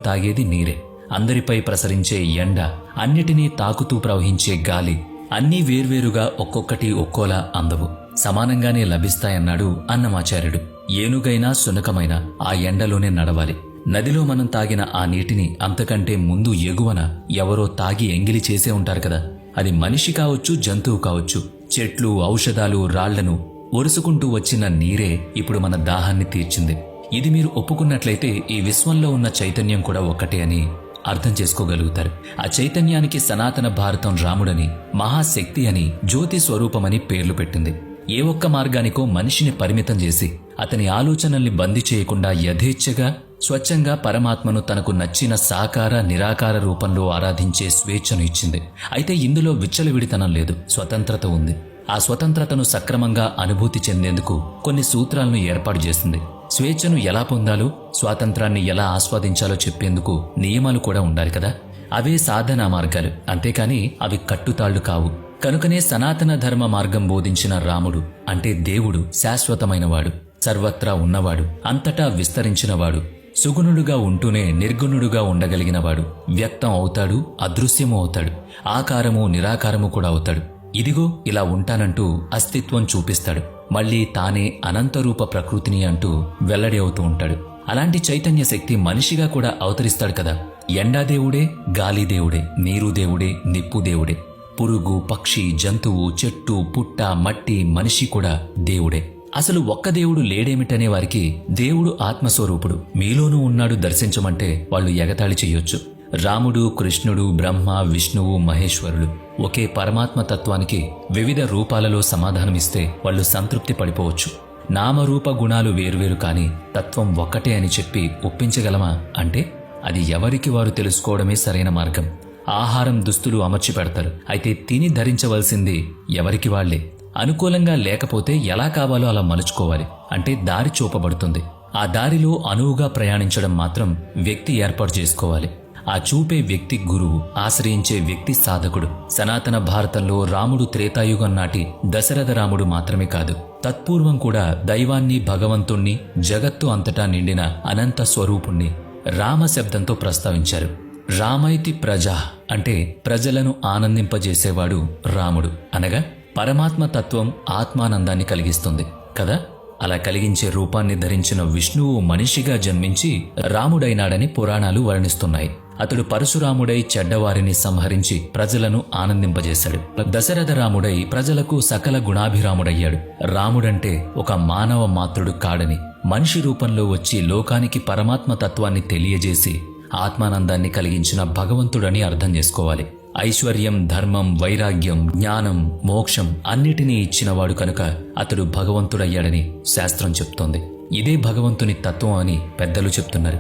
తాగేది నీరే. అందరిపై ప్రసరించే ఎండ, అన్నిటినీ తాకుతూ ప్రవహించే గాలి అన్నీ వేర్వేరుగా ఒక్కొక్కటి ఒక్కోలా అందవు, సమానంగానే లభిస్తాయన్నాడు అన్నమాచార్యుడు. ఏనుగైనా సునకమైనా ఆ ఎండలోనే నడవాలి. నదిలో మనం తాగిన ఆ నీటిని అంతకంటే ముందు ఎగువన ఎవరో తాగి ఎంగిలి చేసే ఉంటారు కదా. అది మనిషి కావచ్చు, జంతువు కావచ్చు. చెట్లు, ఔషధాలు, రాళ్లను ఒరుసుకుంటూ వచ్చిన నీరే ఇప్పుడు మన దాహాన్ని తీర్చింది. ఇది మీరు ఒప్పుకున్నట్లయితే ఈ విశ్వంలో ఉన్న చైతన్యం కూడా ఒక్కటే అని అర్థం చేసుకోగలుగుతారు. ఆ చైతన్యానికి సనాతన భారతం రాముడని, మహాశక్తి అని, జ్యోతి స్వరూపమని పేర్లు పెట్టింది. ఏ ఒక్క మార్గానికో మనిషిని పరిమితం చేసి అతని ఆలోచనల్ని బందీ చేయకుండా యథేచ్ఛగా, స్వచ్ఛంగా పరమాత్మను తనకు నచ్చిన సాకార, నిరాకార రూపంలో ఆరాధించే స్వేచ్ఛను ఇచ్చింది. అయితే ఇందులో విచ్చలవిడితనం లేదు, స్వతంత్రత ఉంది. ఆ స్వతంత్రతను సక్రమంగా అనుభూతి చెందేందుకు కొన్ని సూత్రాలను ఏర్పాటు చేసింది. స్వేచ్ఛను ఎలా పొందాలో, స్వాతంత్రాన్ని ఎలా ఆస్వాదించాలో చెప్పేందుకు నియమాలు కూడా ఉండాలి కదా. అవే సాధనా మార్గాలు, అంతేకాని అవి కట్టుతాళ్లు కావు. కనుకనే సనాతన ధర్మ మార్గం బోధించిన రాముడు అంటే దేవుడు శాశ్వతమైనవాడు, సర్వత్రా ఉన్నవాడు, అంతటా విస్తరించినవాడు, సుగుణుడుగా ఉంటూనే నిర్గుణుడుగా ఉండగలిగినవాడు. వ్యక్తం అవుతాడు, అదృశ్యము అవుతాడు, ఆకారము నిరాకారము కూడా అవుతాడు. ఇదిగో ఇలా ఉంటానంటూ అస్తిత్వం చూపిస్తాడు. మళ్లీ తానే అనంతరూప ప్రకృతిని అంటూ వెల్లడి అవుతూ ఉంటాడు. అలాంటి చైతన్య శక్తి మనిషిగా కూడా అవతరిస్తాడు కదా. ఎండా దేవుడే, గాలి దేవుడే, నీరు దేవుడే, నిప్పు దేవుడే, పురుగు, పక్షి, జంతువు, చెట్టు, పుట్ట, మట్టి, మనిషి కూడా దేవుడే. అసలు ఒక్క దేవుడు లేడేమిటనే వారికి దేవుడు ఆత్మస్వరూపుడు, మీలోనూ ఉన్నాడు దర్శించమంటే వాళ్ళు ఎగతాళి చెయ్యొచ్చు. రాముడు, కృష్ణుడు, బ్రహ్మ, విష్ణువు, మహేశ్వరులు ఒకే పరమాత్మ తత్వానికి వివిధ రూపాలలో సమాధానమిస్తే వాళ్ళు సంతృప్తి పడిపోవచ్చు. నామరూప గుణాలు వేర్వేరు కాని తత్వం ఒక్కటే అని చెప్పి ఒప్పించగలమా అంటే అది ఎవరికి వారు తెలుసుకోవడమే సరైన మార్గం. ఆహారం, దుస్తులు అమర్చి పెడతారు, అయితే తిని ధరించవలసింది ఎవరికి వాళ్లే. అనుకూలంగా లేకపోతే ఎలా కావాలో అలా మలుచుకోవాలి, అంటే దారి చూపబడుతుంది. ఆ దారిలో అనువుగా ప్రయాణించడం మాత్రం వ్యక్తి ఏర్పాటు చేసుకోవాలి. ఆ చూపే వ్యక్తి గురువు, ఆశ్రయించే వ్యక్తి సాధకుడు. సనాతన భారతంలో రాముడు త్రేతాయుగం నాటి దశరథ రాముడు మాత్రమే కాదు, తత్పూర్వం కూడా దైవాన్ని, భగవంతుణ్ణి, జగత్తు అంతటా నిండిన అనంత స్వరూపుణ్ణి రామ శబ్దంతో ప్రస్తావించారు. రామైతి ప్రజా అంటే ప్రజలను ఆనందింపజేసేవాడు రాముడు, అనగా పరమాత్మ తత్వం ఆత్మానందాన్ని కలిగిస్తుంది కదా. అలా కలిగించే రూపాన్ని ధరించిన విష్ణువు మనిషిగా జన్మించి రాముడైనాడని పురాణాలు వర్ణిస్తున్నాయి. అతడు పరశురాముడై చెడ్డవారిని సంహరించి ప్రజలను ఆనందింపజేశాడు. దశరథ రాముడై ప్రజలకు సకల గుణాభిరాముడయ్యాడు. రాముడంటే ఒక మానవ మాత్రుడు కాడని, మనిషి రూపంలో వచ్చి లోకానికి పరమాత్మ తత్వాన్ని తెలియజేసి ఆత్మానందాన్ని కలిగించిన భగవంతుడని అర్థం చేసుకోవాలి. ఐశ్వర్యం, ధర్మం, వైరాగ్యం, జ్ఞానం, మోక్షం అన్నిటినీ ఇచ్చినవాడు కనుక అతడు భగవంతుడయ్యాడని శాస్త్రం చెప్తోంది. ఇదే భగవంతుని తత్వం అని పెద్దలు చెప్తున్నారు.